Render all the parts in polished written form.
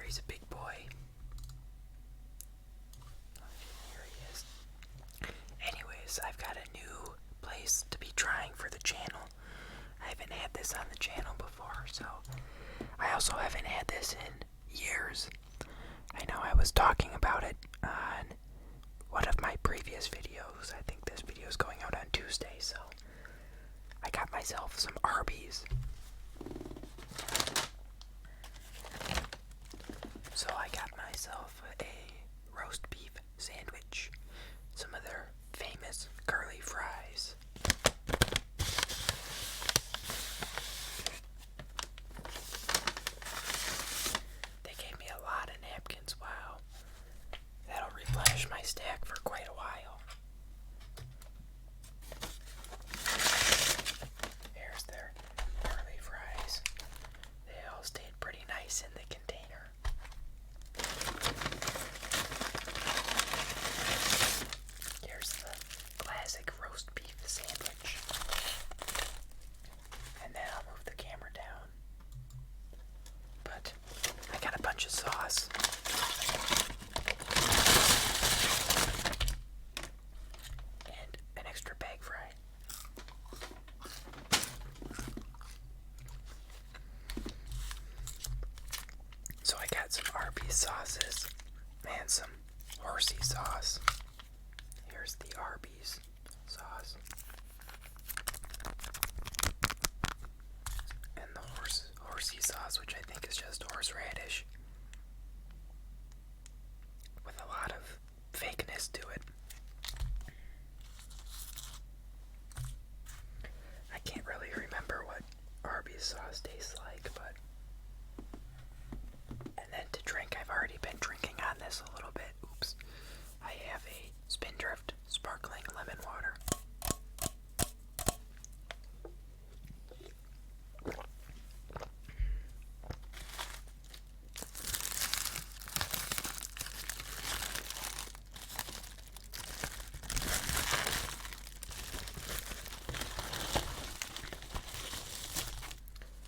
he's a big boy. Here he is. Anyways, I've got a new place to be trying for the channel. I haven't had this on the channel before, so I also haven't had this in years. I know I was talking about it on one of my previous videos. I think this video is going out on Tuesday, so I got myself some Arby's. So I got myself a roast beef sandwich, some of their famous curly fries. They gave me a lot of napkins, wow. That'll replenish my stack for quite a while. Here's their curly fries. They all stayed pretty nice in the container. Here's the classic roast beef sandwich. And then I'll move the camera down. But I got a bunch of sauce. And an extra bag fry. So I got some Arby's sauces and some horsey sauce. Here's the Arby's sauce. And the horsey sauce, which I think is just horseradish with a lot of fakeness to it. I can't really remember what Arby's sauce tastes like, but... And then to drink, I've already been drinking on this a little bit. Oops. I have a Spindrift sparkling lemon water.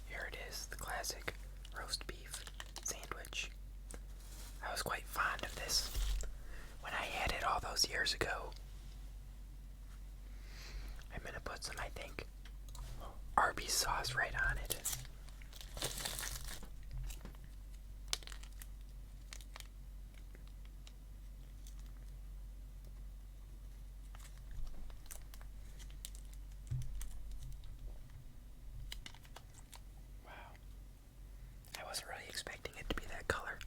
Here it is, the classic roast beef sandwich. I was quite fond of this when I had it all those years ago. I'm gonna put some, I think, Arby's sauce right on it. Wow. I wasn't really expecting it to be that color.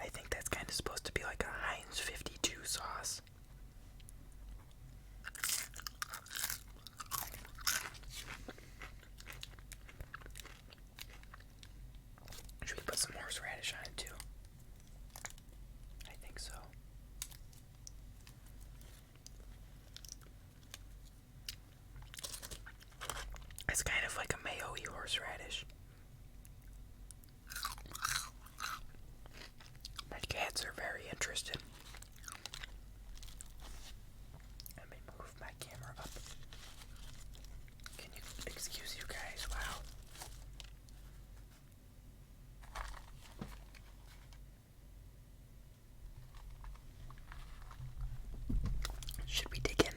I think that's kind of supposed to be like a Heinz 52 sauce. Should we put some horseradish on it too? I think so. It's kind of like a mayo-y horseradish. My cats are very interested. Let me move my camera up. Can you excuse you guys? Wow. Should we dig in?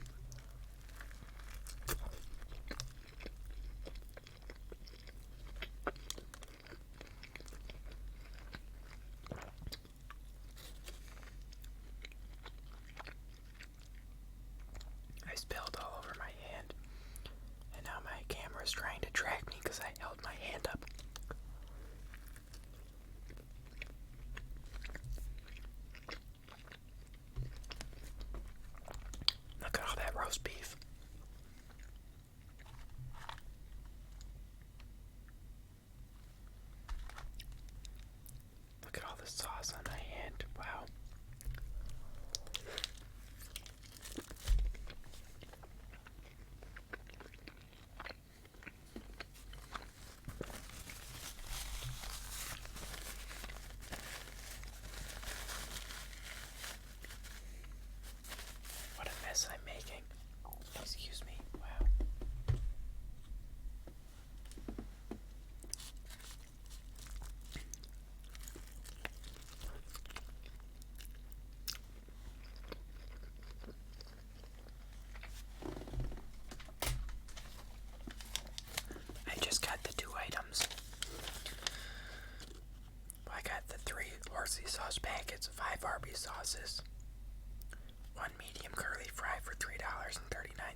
I spilled all over my hand, and now my camera is trying to track me because I held my hand up. Look at all that roast beef. Look at all the sauce on my hand. Wow.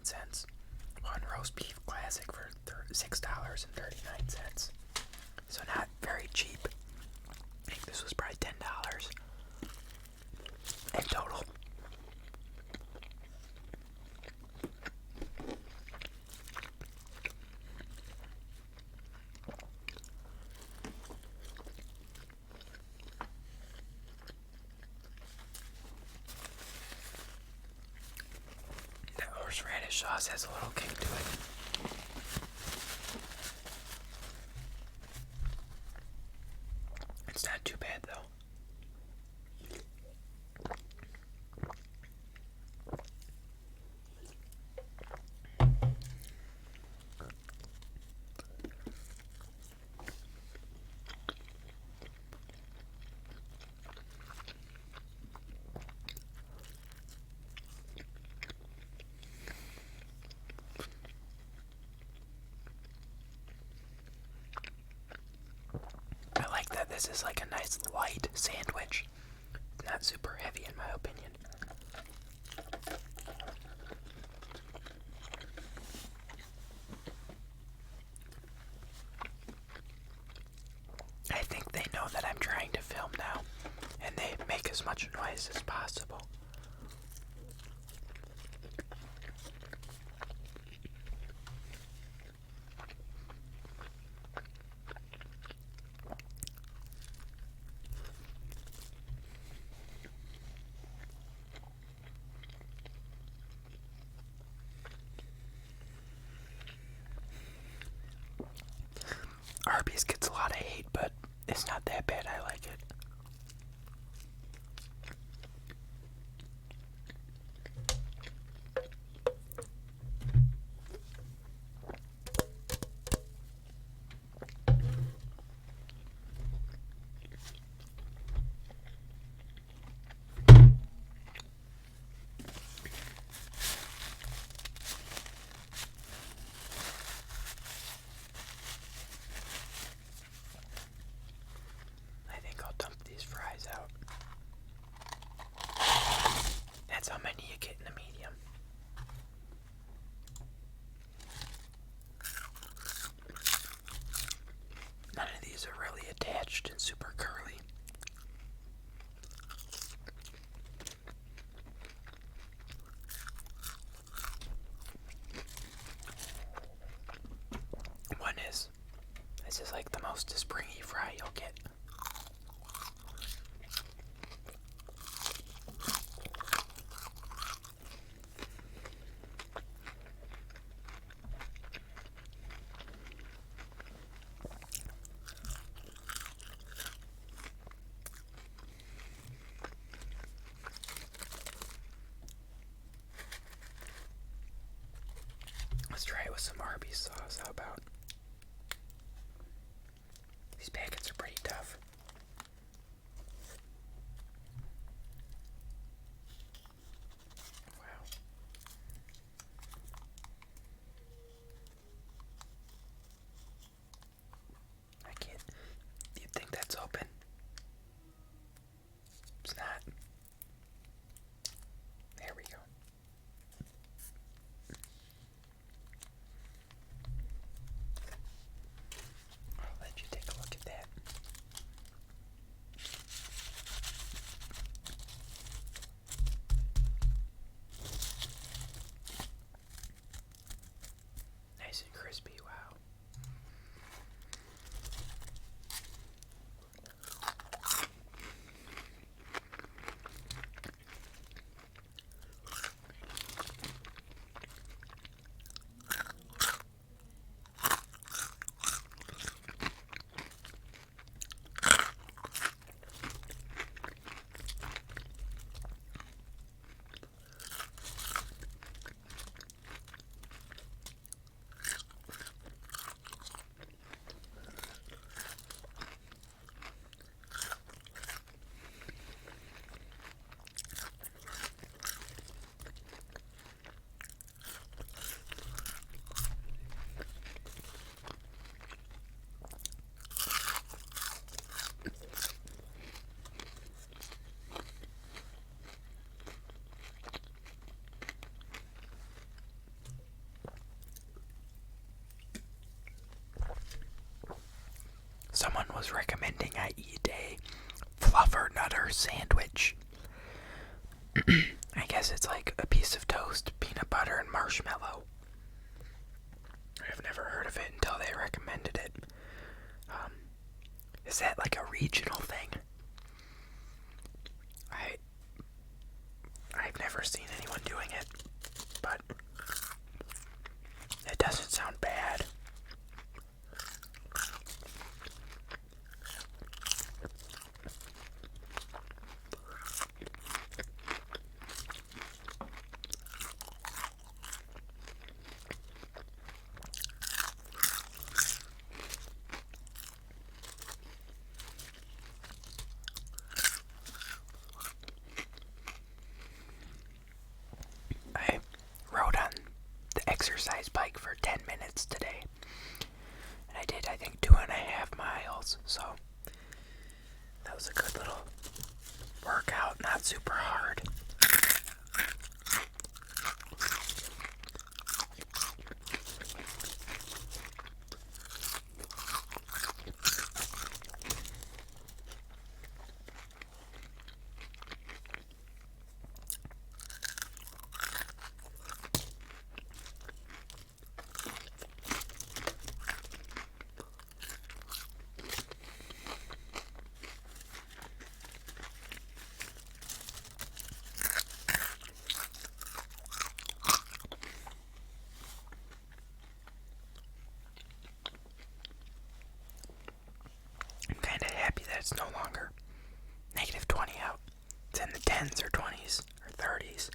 $6.39. One roast beef classic for $6.39. So not very cheap. I think this was probably $10 in total. That horseradish sauce has a little kick to it. It's not too bad though. I like that this is like a nice light sandwich. Not super heavy in my opinion. I think they know that I'm trying to film now, and they make as much noise as possible. Arby's gets a lot of hate, but it's not that bad. I like it. I think I'll dump these fries out. That's how many you get in a medium. None of these are really attached and super curly. One is. This is like the most springy fry you'll get. Let's try it with some Arby sauce. How about? These packets are pretty tough. Wow. I can't. You'd think that's open. It's not. There we go. I'll let you take a look at that. Nice and crispy, wow. was recommending I eat a fluffer nutter sandwich. I guess it's like a piece of toast, peanut butter, and marshmallow. I've never heard of it until they recommended it. Is that like a regional thing? I've never seen anyone doing it, but it doesn't sound bad. I rode on the exercise bike for 10 minutes today, and I did, I think, 2.5 miles, so that was a good little workout, not super hard. I'm kind of happy that it's no longer -20 out. It's in the 10s or 20s or 30s.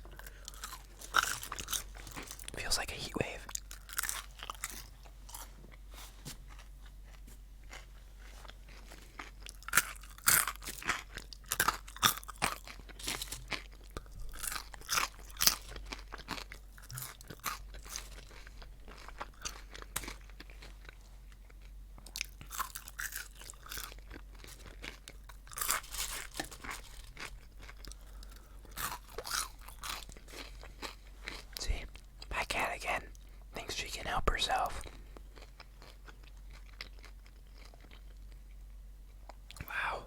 Feels like a heat wave. See, my cat again thinks she can help herself. Wow.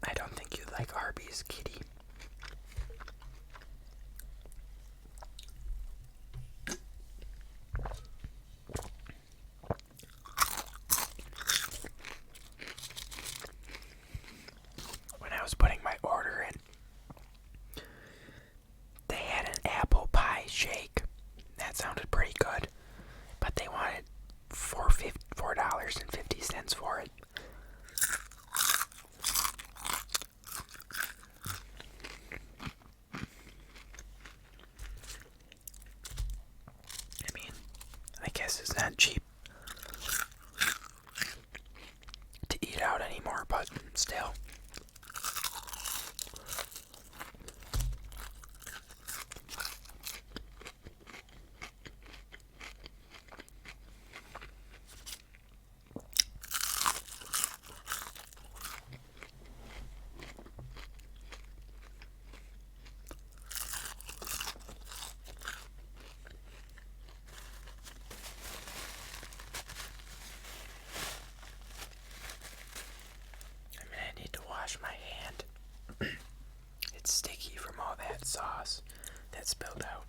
I don't think you like Arby's, kitty. When I was putting my order in, they had an apple pie shake. That sounded pretty good, but they wanted $4.50 for it. I mean, I guess it's not cheap to eat out anymore, but still. I need to wash my hand. It's sticky from all that sauce that spilled out.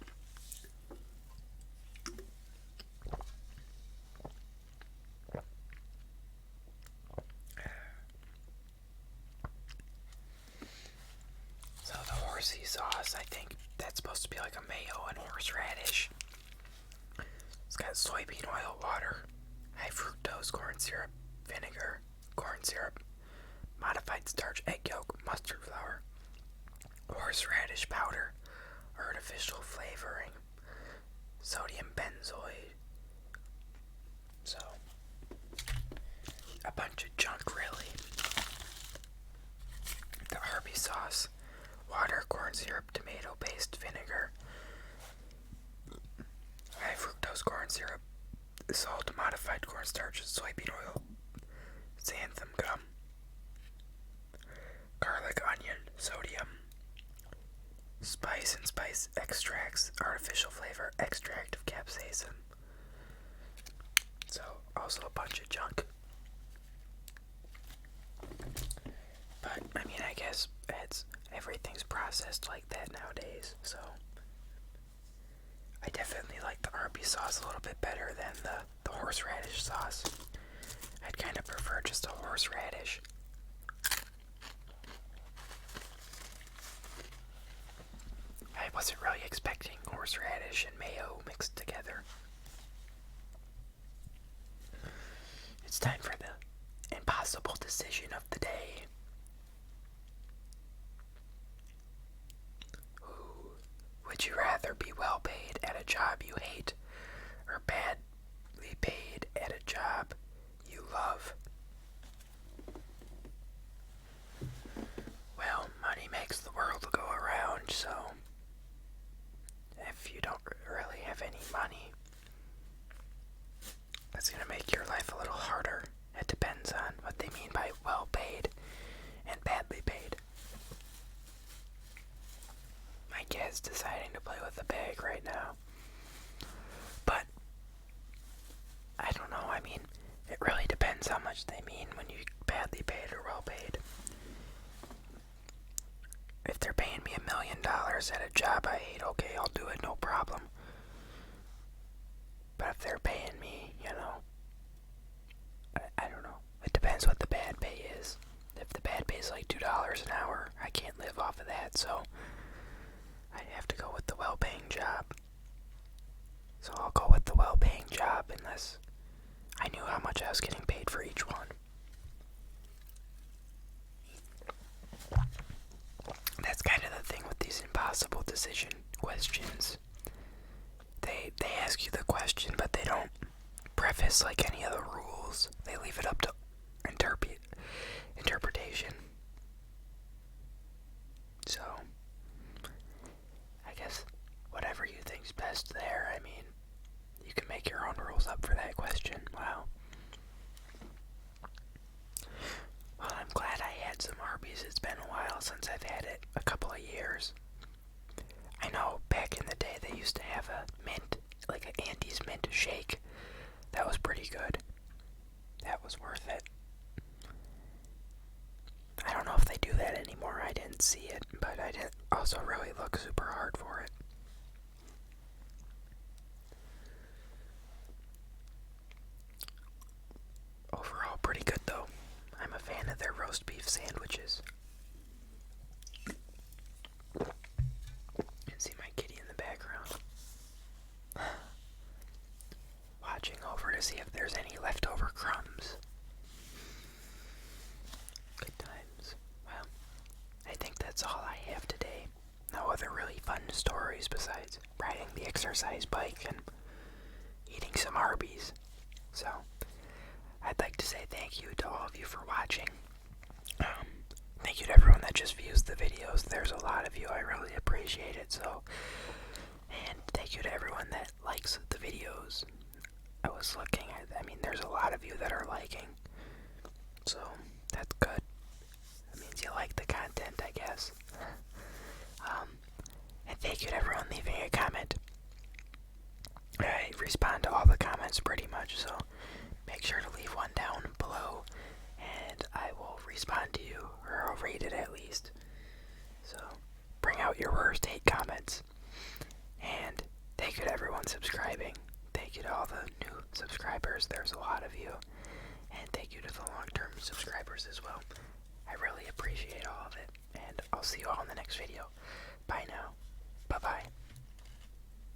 So the horsey sauce, I think that's supposed to be like a mayo and horseradish. It's got soybean oil, water, high fructose corn syrup, vinegar, corn syrup, modified starch, egg yolk, mustard flour, horseradish powder, artificial flavoring, sodium benzoate. So, a bunch of junk, really. The Arby sauce, water, corn syrup, tomato paste, vinegar, high fructose corn syrup, salt, modified cornstarch, soybean oil, xanthan gum, garlic, onion, sodium, spice and spice spice extracts, artificial flavor, extract of capsaicin. So, also a bunch of junk. But, I mean, I guess everything's processed like that nowadays, so. I definitely like the Arby sauce a little bit better than the horseradish sauce. I'd kind of prefer just a horseradish. I wasn't really expecting horseradish and mayo mixed together. It's time for the impossible decision of the day. Ooh, would you rather be well paid at a job you hate or badly paid at a job you love? Well, money makes the world go around, so if you don't really have any money, that's going to make your life a little harder. It depends on what they mean by well paid and badly paid. My kid's deciding to play with the bag right now. But, I don't know, I mean, it really depends how much they mean when you badly paid or well paid. If they're paying me $1 million at a job I hate, okay, I'll do it, no problem. But if they're paying me, you know, I don't know. It depends what the bad pay is. If the bad pay is like $2 an hour, I can't live off of that, so I have to go with the well-paying job. So I'll go with the well-paying job unless I knew how much I was getting paid for each one. That's kind of the thing with these impossible decision questions. They ask you the question, but they don't preface like any of the rules. They leave it up to interpretation. So, I guess whatever you think's best there. I mean, you can make your own rules up for that question. Wow. Well, I'm glad I had some Arby's. It's been a while since I've had it, a couple of years. I know back in the day they used to have a mint, like an Andy's mint shake. That was pretty good. That was worth it. I don't know if they do that anymore. I didn't see it, but I didn't also really look super hard for it. Overall, pretty good though. I'm a fan of their roast beef sandwiches. You can see my kitty in the background. Watching over to see if there's any leftover crumbs. Good times. Well, I think that's all I have today. No other really fun stories besides riding the exercise bike and eating some Arby's. So, I'd like to say thank you to all of you for watching. Thank you to everyone that just views the videos. There's a lot of you. I really appreciate it. So, and thank you to everyone that likes the videos. I was looking at, I mean, there's a lot of you that are liking. So, that's good. That means you like the content, I guess. And thank you to everyone leaving a comment. I respond to all the comments pretty much, so make sure to leave one down below, and I will respond to you, or I'll read it at least. So, bring out your worst hate comments. And thank you to everyone subscribing. Thank you to all the new subscribers. There's a lot of you. And thank you to the long-term subscribers as well. I really appreciate all of it. And I'll see you all in the next video. Bye now.